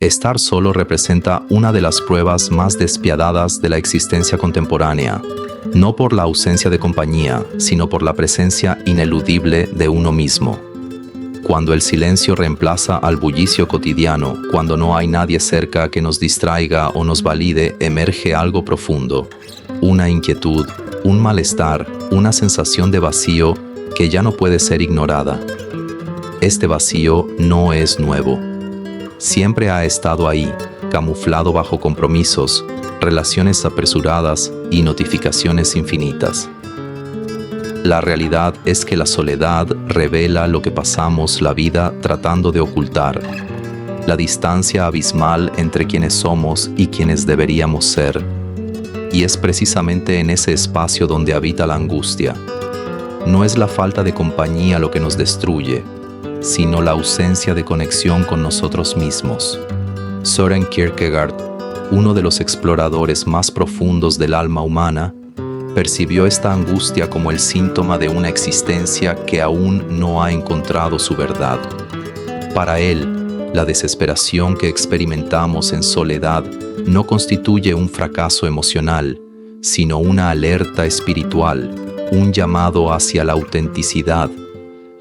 Estar solo representa una de las pruebas más despiadadas de la existencia contemporánea, no por la ausencia de compañía, sino por la presencia ineludible de uno mismo. Cuando el silencio reemplaza al bullicio cotidiano, cuando no hay nadie cerca que nos distraiga o nos valide, emerge algo profundo, una inquietud, un malestar, una sensación de vacío que ya no puede ser ignorada. Este vacío no es nuevo. Siempre ha estado ahí, camuflado bajo compromisos, relaciones apresuradas y notificaciones infinitas. La realidad es que la soledad revela lo que pasamos la vida tratando de ocultar, la distancia abismal entre quienes somos y quienes deberíamos ser. Y es precisamente en ese espacio donde habita la angustia. No es la falta de compañía lo que nos destruye, sino la ausencia de conexión con nosotros mismos. Søren Kierkegaard, uno de los exploradores más profundos del alma humana, percibió esta angustia como el síntoma de una existencia que aún no ha encontrado su verdad. Para él, la desesperación que experimentamos en soledad no constituye un fracaso emocional, sino una alerta espiritual, un llamado hacia la autenticidad.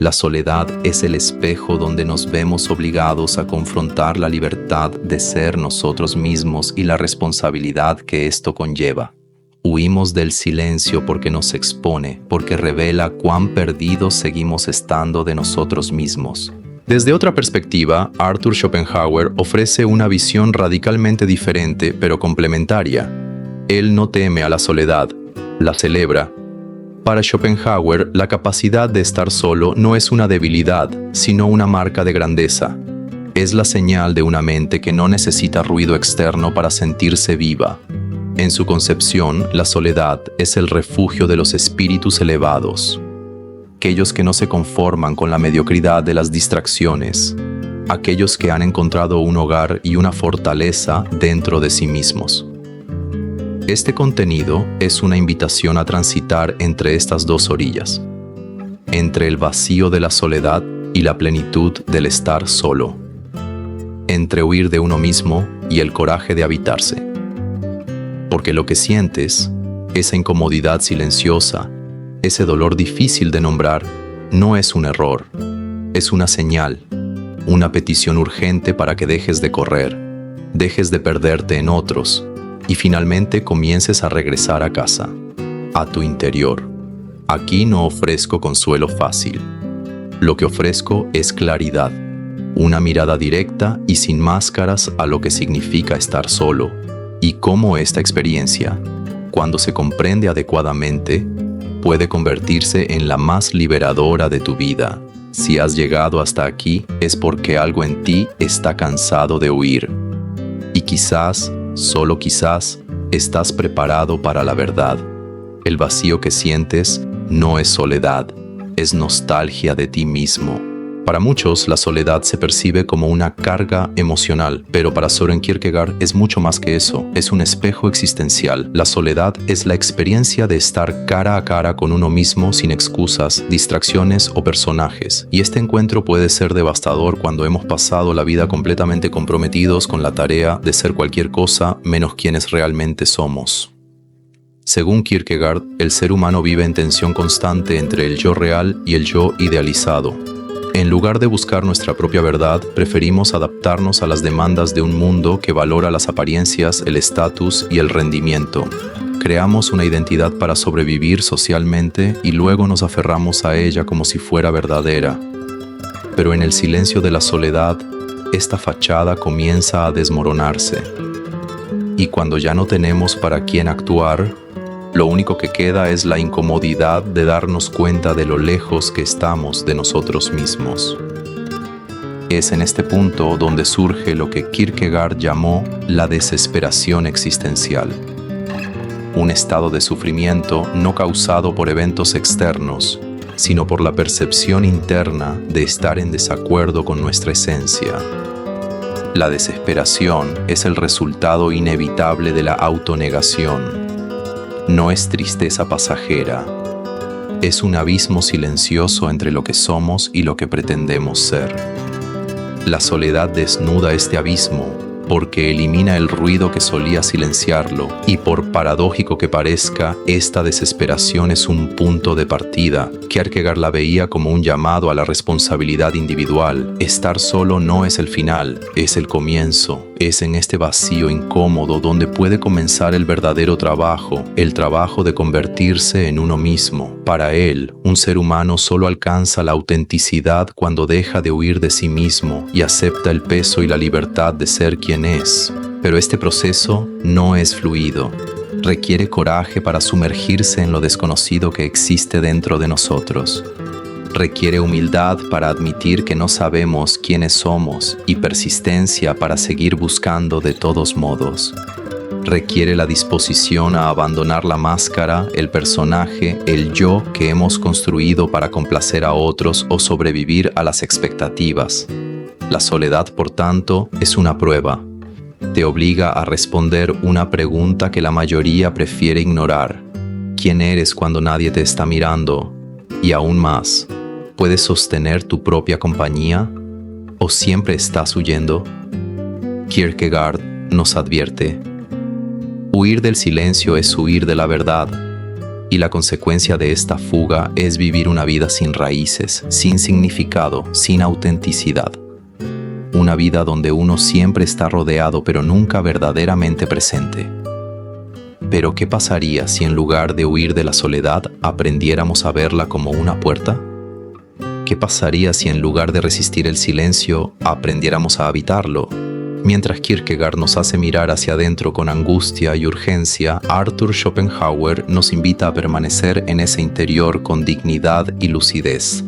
La soledad es el espejo donde nos vemos obligados a confrontar la libertad de ser nosotros mismos y la responsabilidad que esto conlleva. Huimos del silencio porque nos expone, porque revela cuán perdidos seguimos estando de nosotros mismos. Desde otra perspectiva, Arthur Schopenhauer ofrece una visión radicalmente diferente pero complementaria. Él no teme a la soledad, la celebra. Para Schopenhauer, la capacidad de estar solo no es una debilidad, sino una marca de grandeza. Es la señal de una mente que no necesita ruido externo para sentirse viva. En su concepción, la soledad es el refugio de los espíritus elevados, aquellos que no se conforman con la mediocridad de las distracciones, aquellos que han encontrado un hogar y una fortaleza dentro de sí mismos. Este contenido es una invitación a transitar entre estas dos orillas, entre el vacío de la soledad y la plenitud del estar solo, entre huir de uno mismo y el coraje de habitarse. Porque lo que sientes, esa incomodidad silenciosa, ese dolor difícil de nombrar, no es un error, es una señal, una petición urgente para que dejes de correr, dejes de perderte en otros, y finalmente comiences a regresar a casa, a tu interior. Aquí no ofrezco consuelo fácil. Lo que ofrezco es claridad, una mirada directa y sin máscaras a lo que significa estar solo, y cómo esta experiencia, cuando se comprende adecuadamente, puede convertirse en la más liberadora de tu vida. Si has llegado hasta aquí, es porque algo en ti está cansado de huir. Y quizás, solo quizás, estás preparado para la verdad. El vacío que sientes no es soledad, es nostalgia de ti mismo. Para muchos, la soledad se percibe como una carga emocional, pero para Søren Kierkegaard es mucho más que eso, es un espejo existencial. La soledad es la experiencia de estar cara a cara con uno mismo sin excusas, distracciones o personajes. Y este encuentro puede ser devastador cuando hemos pasado la vida completamente comprometidos con la tarea de ser cualquier cosa menos quienes realmente somos. Según Kierkegaard, el ser humano vive en tensión constante entre el yo real y el yo idealizado. En lugar de buscar nuestra propia verdad, preferimos adaptarnos a las demandas de un mundo que valora las apariencias, el estatus y el rendimiento. Creamos una identidad para sobrevivir socialmente y luego nos aferramos a ella como si fuera verdadera. Pero en el silencio de la soledad, esta fachada comienza a desmoronarse. Y cuando ya no tenemos para quién actuar, lo único que queda es la incomodidad de darnos cuenta de lo lejos que estamos de nosotros mismos. Es en este punto donde surge lo que Kierkegaard llamó la desesperación existencial. Un estado de sufrimiento no causado por eventos externos, sino por la percepción interna de estar en desacuerdo con nuestra esencia. La desesperación es el resultado inevitable de la autonegación. No es tristeza pasajera, es un abismo silencioso entre lo que somos y lo que pretendemos ser. La soledad desnuda este abismo porque elimina el ruido que solía silenciarlo, y por paradójico que parezca, esta desesperación es un punto de partida. Kierkegaard la veía como un llamado a la responsabilidad individual. Estar solo no es el final, es el comienzo. Es en este vacío incómodo donde puede comenzar el verdadero trabajo, el trabajo de convertirse en uno mismo. Para él, un ser humano solo alcanza la autenticidad cuando deja de huir de sí mismo y acepta el peso y la libertad de ser quien es. Pero este proceso no es fluido. Requiere coraje para sumergirse en lo desconocido que existe dentro de nosotros. Requiere humildad para admitir que no sabemos quiénes somos y persistencia para seguir buscando de todos modos. Requiere la disposición a abandonar la máscara, el personaje, el yo que hemos construido para complacer a otros o sobrevivir a las expectativas. La soledad, por tanto, es una prueba. Te obliga a responder una pregunta que la mayoría prefiere ignorar. ¿Quién eres cuando nadie te está mirando? Y aún más, ¿puedes sostener tu propia compañía? ¿O siempre estás huyendo? Kierkegaard nos advierte: huir del silencio es huir de la verdad, y la consecuencia de esta fuga es vivir una vida sin raíces, sin significado, sin autenticidad. Una vida donde uno siempre está rodeado pero nunca verdaderamente presente. Pero ¿qué pasaría si en lugar de huir de la soledad aprendiéramos a verla como una puerta? ¿Qué pasaría si en lugar de resistir el silencio aprendiéramos a habitarlo? Mientras Kierkegaard nos hace mirar hacia adentro con angustia y urgencia, Arthur Schopenhauer nos invita a permanecer en ese interior con dignidad y lucidez.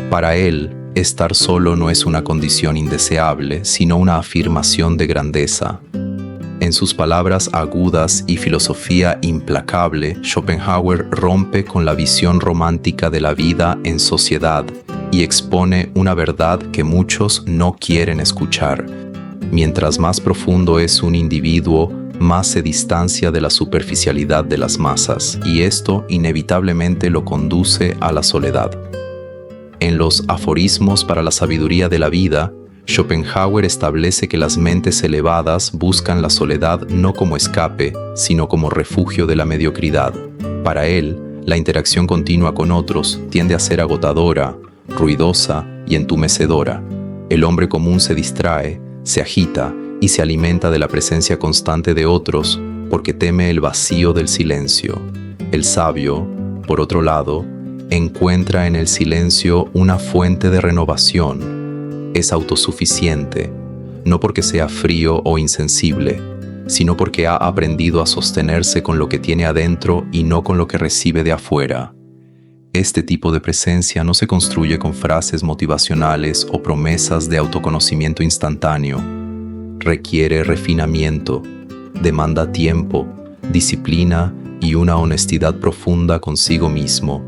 Para él, estar solo no es una condición indeseable, sino una afirmación de grandeza. En sus palabras agudas y filosofía implacable, Schopenhauer rompe con la visión romántica de la vida en sociedad y expone una verdad que muchos no quieren escuchar. Mientras más profundo es un individuo, más se distancia de la superficialidad de las masas, y esto inevitablemente lo conduce a la soledad. En los aforismos para la sabiduría de la vida, Schopenhauer establece que las mentes elevadas buscan la soledad no como escape, sino como refugio de la mediocridad. Para él, la interacción continua con otros tiende a ser agotadora, ruidosa y entumecedora. El hombre común se distrae, se agita y se alimenta de la presencia constante de otros porque teme el vacío del silencio. El sabio, por otro lado, encuentra en el silencio una fuente de renovación. Es autosuficiente, no porque sea frío o insensible, sino porque ha aprendido a sostenerse con lo que tiene adentro y no con lo que recibe de afuera. Este tipo de presencia no se construye con frases motivacionales o promesas de autoconocimiento instantáneo. Requiere refinamiento, demanda tiempo, disciplina y una honestidad profunda consigo mismo.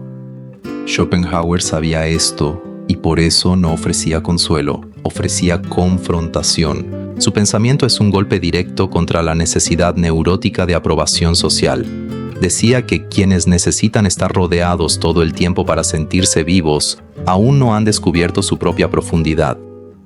Schopenhauer sabía esto y por eso no ofrecía consuelo, ofrecía confrontación. Su pensamiento es un golpe directo contra la necesidad neurótica de aprobación social. Decía que quienes necesitan estar rodeados todo el tiempo para sentirse vivos aún no han descubierto su propia profundidad.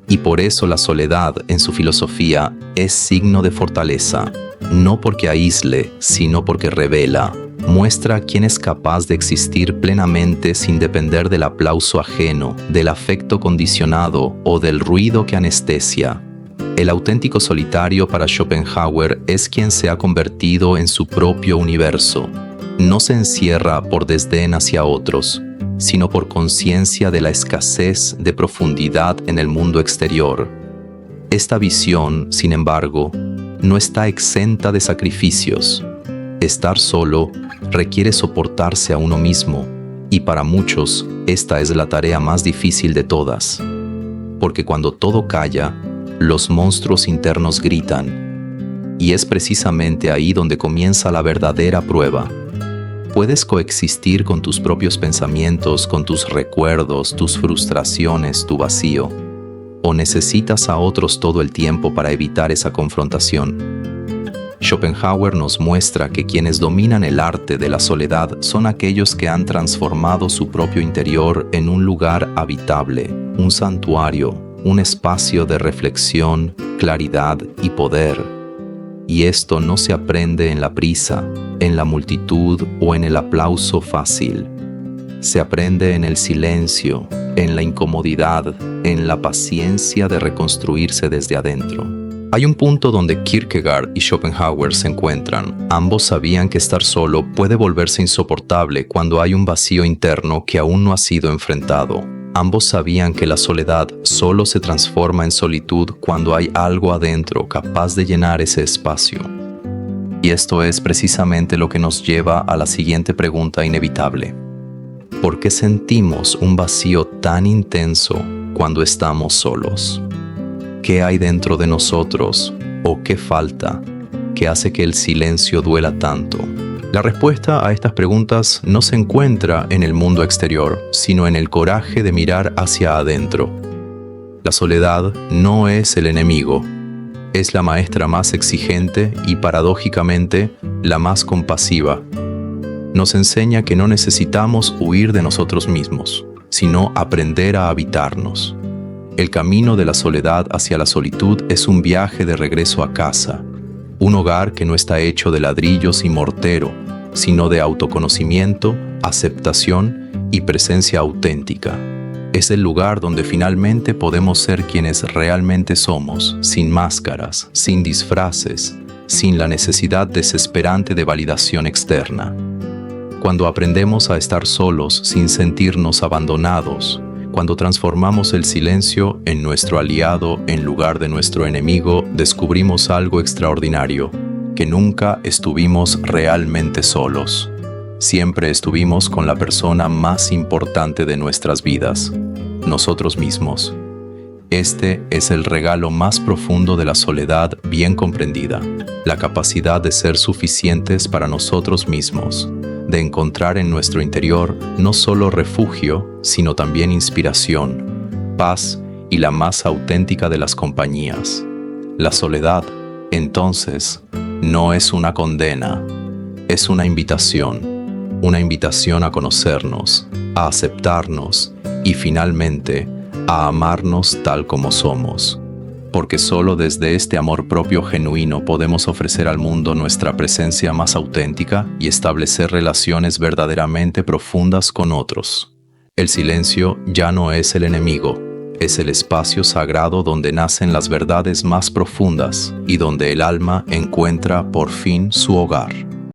Y por eso la soledad, en su filosofía, es signo de fortaleza, no porque aísle, sino porque revela. Muestra quién es capaz de existir plenamente sin depender del aplauso ajeno, del afecto condicionado o del ruido que anestesia. El auténtico solitario para Schopenhauer es quien se ha convertido en su propio universo. No se encierra por desdén hacia otros, sino por conciencia de la escasez de profundidad en el mundo exterior. Esta visión, sin embargo, no está exenta de sacrificios. Estar solo requiere soportarse a uno mismo, y para muchos esta es la tarea más difícil de todas. Porque cuando todo calla, los monstruos internos gritan, y es precisamente ahí donde comienza la verdadera prueba. Puedes coexistir con tus propios pensamientos, con tus recuerdos, tus frustraciones, tu vacío, o necesitas a otros todo el tiempo para evitar esa confrontación. Schopenhauer nos muestra que quienes dominan el arte de la soledad son aquellos que han transformado su propio interior en un lugar habitable, un santuario, un espacio de reflexión, claridad y poder. Y esto no se aprende en la prisa, en la multitud o en el aplauso fácil. Se aprende en el silencio, en la incomodidad, en la paciencia de reconstruirse desde adentro. Hay un punto donde Kierkegaard y Schopenhauer se encuentran. Ambos sabían que estar solo puede volverse insoportable cuando hay un vacío interno que aún no ha sido enfrentado. Ambos sabían que la soledad solo se transforma en solitud cuando hay algo adentro capaz de llenar ese espacio. Y esto es precisamente lo que nos lleva a la siguiente pregunta inevitable. ¿Por qué sentimos un vacío tan intenso cuando estamos solos? ¿Qué hay dentro de nosotros o qué falta que hace que el silencio duela tanto? La respuesta a estas preguntas no se encuentra en el mundo exterior, sino en el coraje de mirar hacia adentro. La soledad no es el enemigo, es la maestra más exigente y, paradójicamente, la más compasiva. Nos enseña que no necesitamos huir de nosotros mismos, sino aprender a habitarnos. El camino de la soledad hacia la solitud es un viaje de regreso a casa, un hogar que no está hecho de ladrillos y mortero, sino de autoconocimiento, aceptación y presencia auténtica. Es el lugar donde finalmente podemos ser quienes realmente somos, sin máscaras, sin disfraces, sin la necesidad desesperante de validación externa. Cuando aprendemos a estar solos sin sentirnos abandonados, cuando transformamos el silencio en nuestro aliado en lugar de nuestro enemigo, descubrimos algo extraordinario, que nunca estuvimos realmente solos. Siempre estuvimos con la persona más importante de nuestras vidas, nosotros mismos. Este es el regalo más profundo de la soledad bien comprendida, la capacidad de ser suficientes para nosotros mismos, de encontrar en nuestro interior no solo refugio, sino también inspiración, paz y la más auténtica de las compañías. La soledad, entonces, no es una condena, es una invitación a conocernos, a aceptarnos y finalmente a amarnos tal como somos. Porque solo desde este amor propio genuino podemos ofrecer al mundo nuestra presencia más auténtica y establecer relaciones verdaderamente profundas con otros. El silencio ya no es el enemigo, es el espacio sagrado donde nacen las verdades más profundas y donde el alma encuentra por fin su hogar.